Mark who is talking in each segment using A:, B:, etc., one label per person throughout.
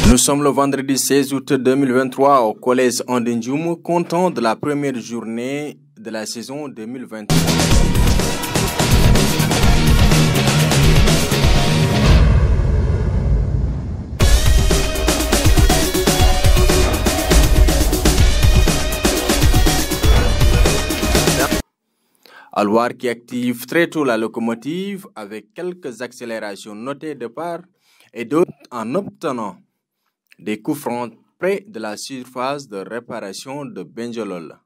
A: Nous sommes le vendredi 16 août 2023 au collège Andendjoum, comptant de la première journée de la saison 2023. Alwar qui active très tôt la locomotive avec quelques accélérations notées de part et d'autres en obtenant des coups francs près de la surface de réparation de Benjolol.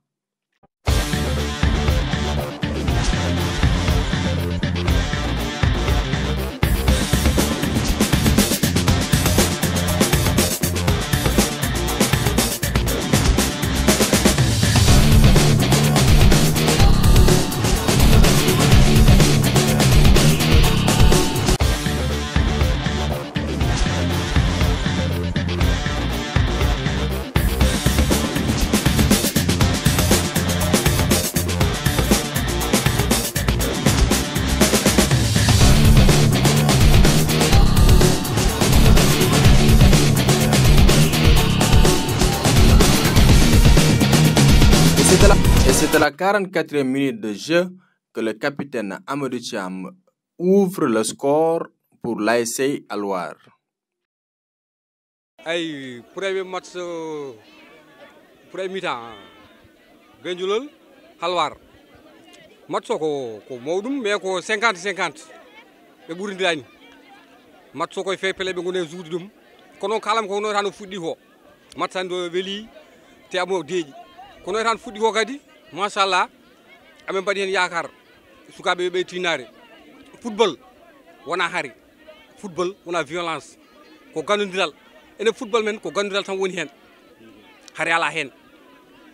A: C'est à la 44e minute de jeu que le capitaine Amadou Thiam ouvre le score pour l'ASC Alwar.
B: Premier match, premier mi-temps, Benjolol, Alwar. Match ko Maudum, mais ko 50-50. Be Burindilani. Match ko fait pele be ngone zoudum. Kono kalam ko no tan fuddi ko. Match ando veli te amo deji. Kono tan fuddi ko kadi. Mashallah, amen badi hen yakar sukabe be tinare. Football wana hari. Football wana violence. Ko gandudiral. Ene football men ko gandudiral tan woni hen. Hari ala hen.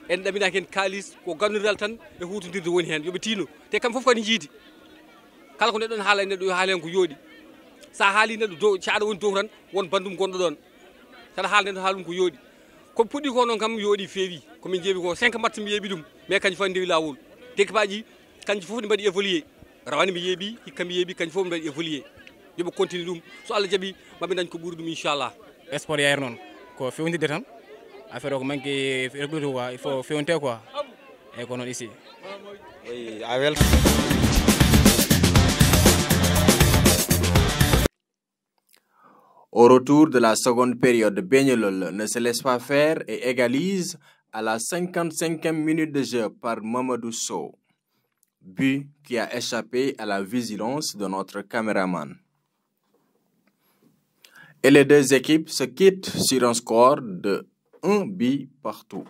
B: En dabina hen kalis ko gandudiral tan e hutundirde woni hen yobe tino. Te kam fof kadi jiidi. Kala ko nedon haala neddo yo haalen ko yodi. Sa haali neddo do caado woni do tan won bandum gondo don. Sada haal neddo haalum ko yodi. Ko puddi ko non kam yodi feewi ko min jeebi ko 5 match mi yebi dum mais kanji fa ndewi lawol tekbaji kanji fof ni badi évoluer rawani mi yebi hikka mi yebi kanji fof badi évoluer yobo continue dum so Allah jabi mabe dañ ko buri dum inshallah
C: sport yair non ko fewndirde tan affaire ko manki regluto quoi il faut fewnte quoi e ko non ici
B: oui avel.
A: Au retour de la seconde période, Benjolol ne se laisse pas faire et égalise à la 55e minute de jeu par Mamadou Sow. But qui a échappé à la vigilance de notre caméraman. Et les deux équipes se quittent sur un score de 1 but partout.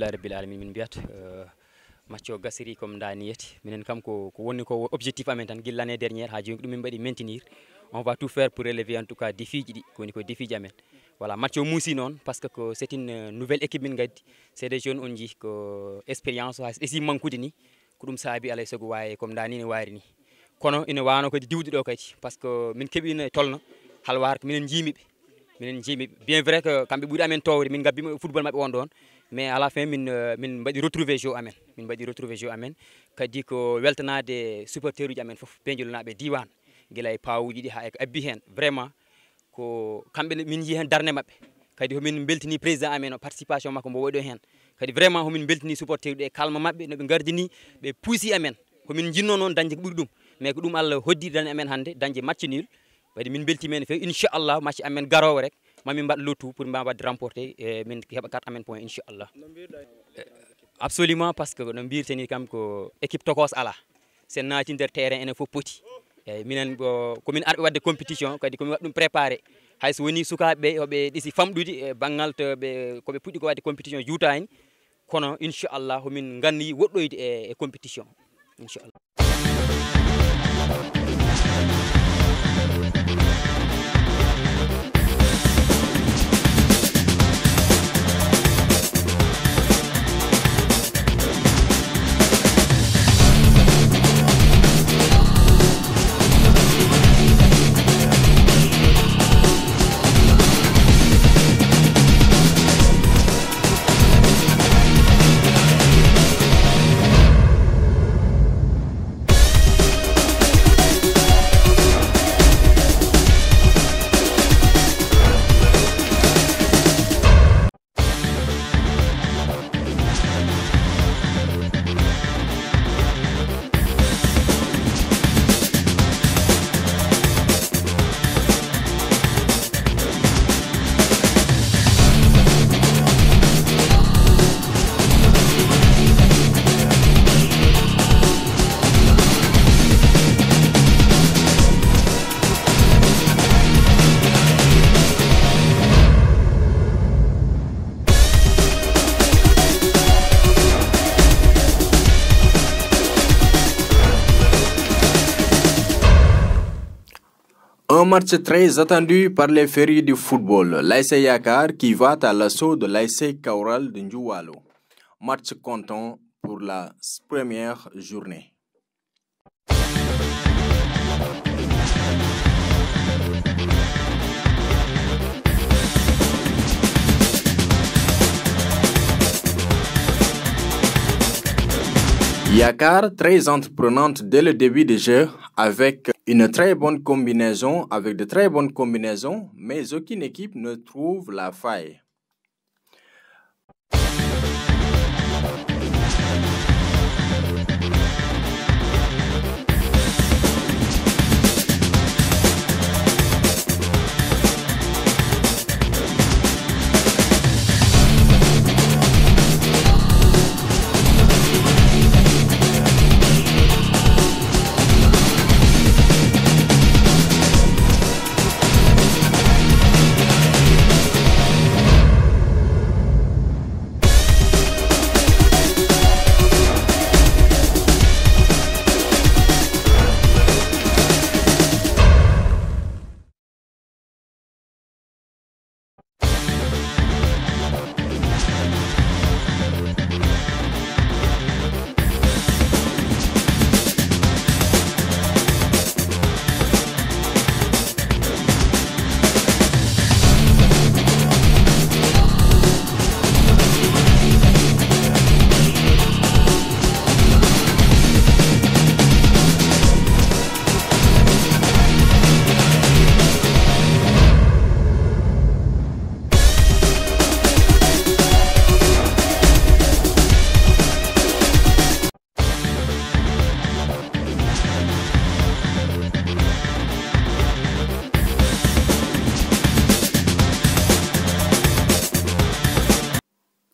D: Rabbil alamin min biyat matcho gasiri comme daniyeti minen kam ko wonni ko objectif amen tan gil l'année dernière ha joni dum min badi maintenir on va tout faire pour relever en tout cas défi di ko woni ko défi amen voilà matcho musi non parce que c'est une nouvelle équipe min gaddi c'est des jeunes on ji ko expérience ha esi mankude ni ko dum saabi alay sago waye comme dani ni wari ni kono ina wano ko diwdi do kati parce que min kebi ne tolno halwar minen jimi bien vrai que kambe buri amen tawri min gabbi football mabbe won don mais à la fin min badi retrouver jeu amen kadi ko weltanade supporter uji amen fof Benjolol nabe diwan gilay pawuji di ha e abbi hen vraiment ko kambe min yi hen darne mabbe kadi ko min beltini président amen participation makko mo wodo hen kadi vraiment ko min beltini supporter de kalma mabbe no be gardini be puusi amen ko min jinno non dañde buri dum mais ko dum Allah hoddi dan amen hande dañde match nul badi min belti men fe inchallah match amen garowo rek mami mbad le tout pour mbad remporter min heba 4 amen point inchallah absolument parce que no birteni kam ko équipe tokos ala c'est naati der terrain ene fo poti minen ko min arbe wadde compétition kadi ko mi waddum préparer hayso woni sukabe hobe disi famdudi bangal to be ko be puddi ko wadde compétition juutani kono inchallah min ganni woddoyde e compétition inchallah.
A: Un match très attendu par les férus du football. L'ASC Yakar qui va à l'assaut de l'ASC Kaural de Njoualo. Match comptant pour la première journée. Yakar, très entreprenante dès le début du jeu, avec une très bonne combinaison, avec de très bonnes combinaisons, mais aucune équipe ne trouve la faille.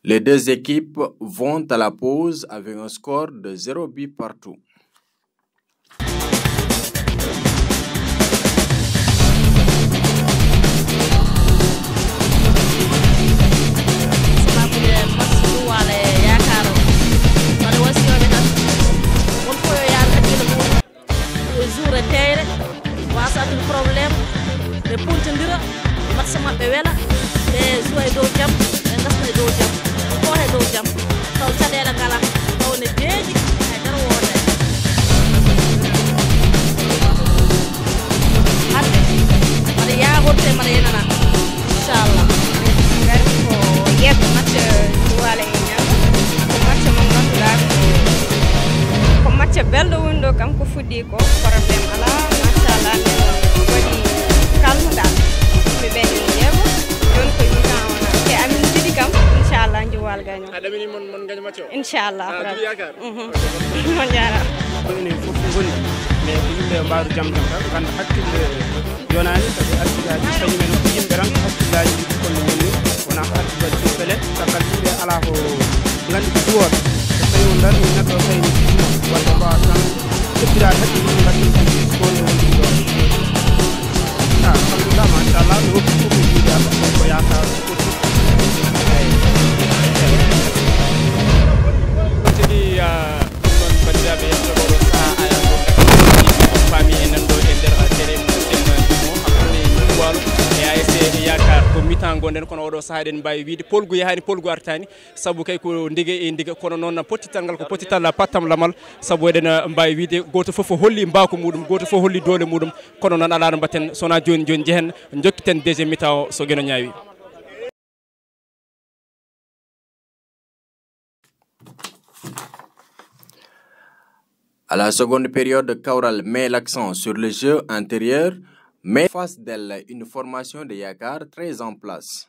A: Les deux équipes vont à la pause avec un score de 0 but partout.
E: belɗo woni ɗo kam ko fuɗɗi ko probléme ala machallah min waɗi kalmuɗal ɓe ɓeni yeego joni ko mi-temps wona te amin jiiɗi kam inchallah Njowal gagne
F: a ɗamini mon gagne match o
E: inchallah
F: rabbi yakar
E: on jarama
F: enen fof goni mais ko yimɓe mbaaru jam jam tan ganda hakkille yonani kadi artigaji kañumen ko yimɓe tan hakkillaji ɗi konno woni wona ko artigaji ɗum fele caggal yimɓe ala ko gandi ko duwoɓe so tawi on dari neɗɗo kayni sismo walla mbawa tan kebbirade hakkille mum gaddi konde woni ɗo alhamdulillah machallah mi hokki fof mi jiiɗi Allah ko yakar
C: tigi non bandiraɓe yettoɓoɗo saha aya ko fami enen ɗo e nder tere musidɗen mo hakkude Njouwalo e ASC Yakar ko mi-temps gonɗen kono oɗo saha eɗen mbawi wiide polgu yahani polgu artani saabu kay ko ndigue e ndigue kono noon pottital ngal ko pottital pattam lamal saabu eɗen mbawi wiide goto foof holli mbako muɗum goto foof holli doole muɗum kono noon ala no mbatten sona joni joni jeehen jokkiten deuxiéme mi-temps o so gueno ñaawi.
A: À la seconde période, Kaural met l'accent sur le jeu intérieur, mais face d'elle une formation de Yakar très en place.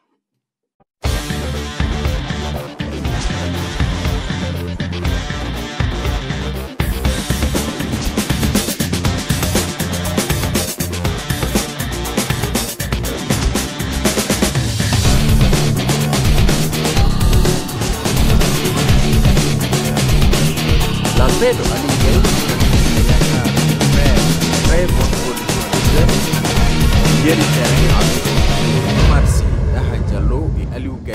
A: L'entrée de Ali très bonne production de jeu. Milieu du terrain avec Marcy, Daha Diallo et Aliou Gaye.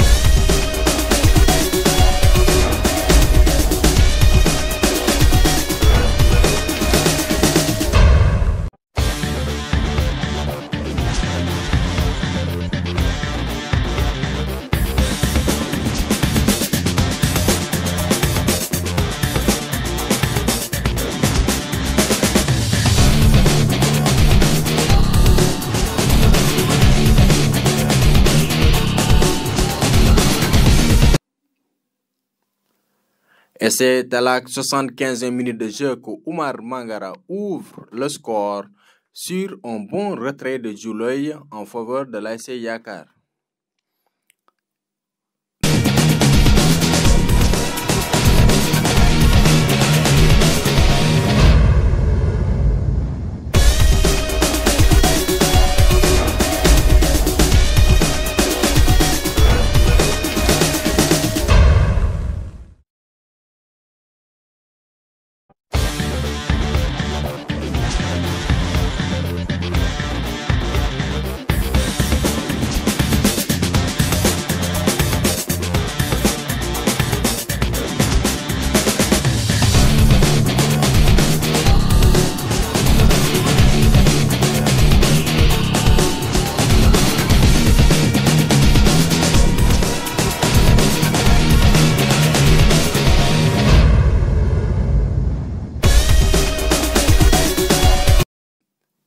A: Et c'est à la 75e minute de jeu que Oumar Mangara ouvre le score sur un bon retrait de Djouloy en faveur de l'ASC Yakar.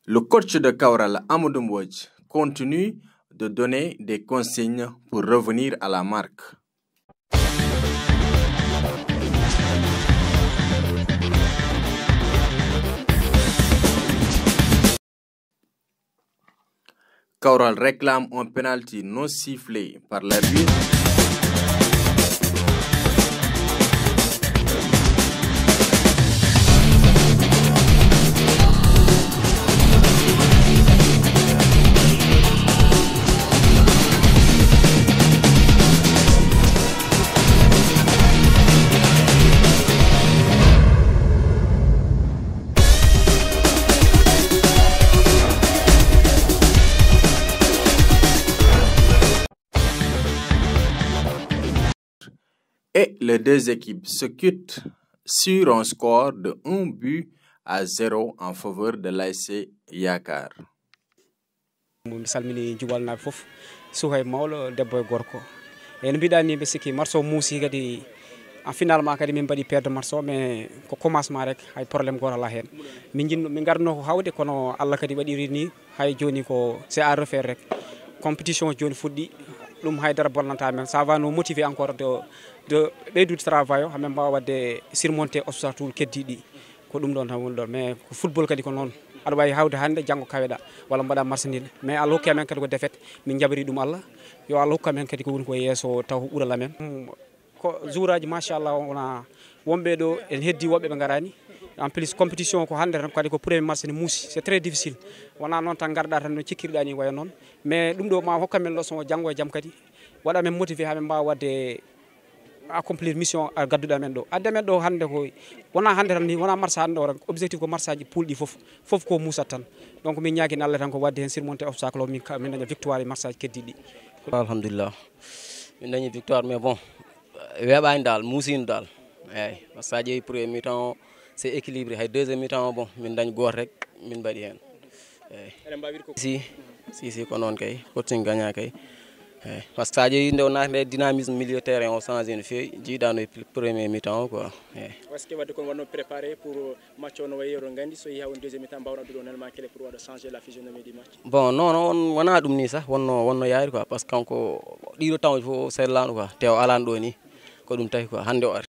A: Le coach de Kaoral, Amadou Mbodj, continue de donner des consignes pour revenir à la marque. Kaoral réclame un penalty non sifflé par l'arbitre. Et les deux équipes se quittent sur un score de 1-0 en faveur de l'ASC Yakar.
F: mi salmini jubalnaɓe fof suhay mawlo debbo e gorko en mbiɗa ni ɓe sikki match o muusi kadi en finalement kadi min mbaɗi perdre match o mais ko commencement rek hay probléme goto ala hen min garno ko hawde kono Allah kadi waɗiri ni hay joni ko c'est à refaire rek compétition joni fuɗɗi ɗum haydara bonnanta men ça va nous motiver encore de ɓeydude travail o hamin mbawa wadde surmonter obstacle keddiɗi ko ɗum ɗon tan woni ɗon mais ko football kadi ko noon aɗa wawi hawde hande janggo kaweɗa walla mbaɗa marchandise mais Allah hokki amen kadi ko défaite min jabri ɗum Allah yo Allah hokku amen kadi ko woni ko yesso taw ko ɓuural amen ko jour aji machallah wona wonɓe ɗo en heddi woɓɓe ɓe garani en plus compétition ko hande tan kadi ko premier match ne muusi c'est très difficile wona noon tan garɗa tan no cikkiriɗa ni waya noon mais ɗum ɗo ma hokka men leçon janggo e jaam kadi waɗa men motivé hamin mbawa wadde accomplir mission gadduɗa men ɗo adde men ɗo hande ko wona hande tan ni wona marche hande o objectif ko marche aji pulɗi fof ko musat tan donc min ñaguini Allah tan ko wadde hen surmonter obstacle o min daña victoire e marche aji keddiɗi
G: alhamdulillah min dañi victoire mais bon weeɓani dal muusino dal eyyi par ce que sa ƴeewi premier mi-temps c'est équilibré hay deuxième mi-temps bon min dañi goto rek min mbaɗi hen eyyi si ko noon kay coaching gagna kay eyyi par ce que sa ƴeewi nde o naati nde dynamisme milieu terrain o changé no fewi jiiɗano premier mi-temps quoi eyyi
C: est ce que wadde kon wonno préparé pour match o no wayi oɗon gandi so yeehi ha won deuxième mi-temps mbawno addude on élément clé pour waɗa changer la physionomie du match
G: bon non wona ɗum ni sah wonno yaari quoi par ce que kanko ɗiɗo temps fof sellano quoi te o alano ɗo ni ko ɗum tawi quoi hande o ari